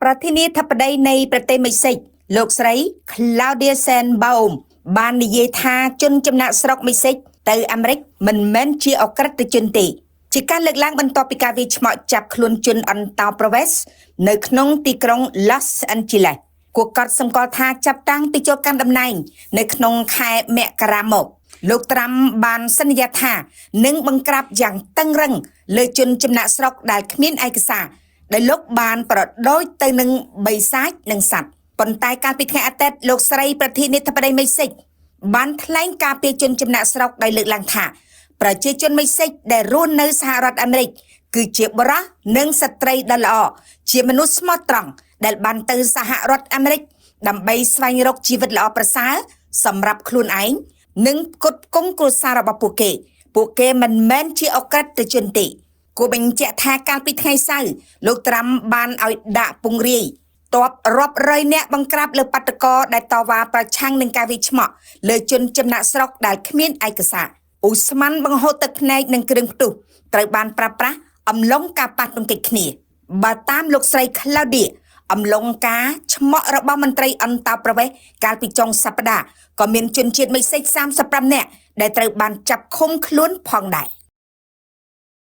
ប្រធានាធិបតីនៃប្រទេសមេស៊ីកលោកស្រី Claudia Sheinbaum បាននិយាយថាជនចំណាក់ស្រុកមេស៊ីកទៅអាមេរិកមិនមែនជាអក្រិតជនទេជាការលើកឡើងបន្ទាប់ពីការវាយឆ្មក់ចាប់ខ្លួនជនអន្តោប្រវេសន៍នៅក្នុងទីក្រុង Los Angeles គួរកត់សម្គាល់ថាចាប់តាំងពីចូលកាន់តំណែងនៅក្នុងខែមករាមកលោកត្រាំបានសន្យាថានឹងបង្ក្រាបយ៉ាងតឹងរឹងលើជនចំណាក់ស្រុកដែលគ្មានឯកសារដែលលោកបានប្រដូចទៅនឹងបិសាចនិងសត្វប៉ុន្តែកាលពីថ្ងៃអាទិត្យលោកស្រីប្រធានាធិបតីមេស៊ីកបានថ្លែងការពីជនចំណាក់ស្រុកដោយលើកឡើងថាប្រជាជនមេស៊ីកដែលរស់នៅសហរដ្ឋអាមេរិកគឺជាបុរសនិងស្ត្រីដ៏ល្អជាមនុស្សស្មោះត្រង់ដែលបានទៅសហរដ្ឋអាមេរិកដើម្បីស្វែងរកជីវិតល្អប្រសើរសម្រាប់ខ្លួនឯងនិងផ្គត់ផ្គង់គ្រួសាររបស់ពួកគេមិនមែនជាអក្រិតជនទេគួរបញ្ជាក់ថាកាលពីថ្ងៃសៅរ៍លោកត្រាំបានឲ្យដាក់ពង្រាយទ័ពរាប់រយនាក់បង្ក្រាបលើបាតុករដែលតវ៉ាប្រឆាំងនឹងការវាយឆ្មក់លើជនចំណាក់ស្រុកដែលគ្មានឯកសារឧស្ម័នបង្ហូរទឹកភ្នែកនិងគ្រឿងផ្ទុះត្រូវបានប្រើប្រាស់អំឡុងការប៉ះទង្គិចគ្នាបើតាមលោកស្រី Claudia អំឡុងការឆ្មក់របស់មន្ត្រីអន្តោប្រវេសន៍កាលពីចុងសប្តាហ៍ក៏មានជនជាតិមេស៊ីក35នាក់ដែលត្រូវបានចាប់ឃុំខ្លួនផងដែរ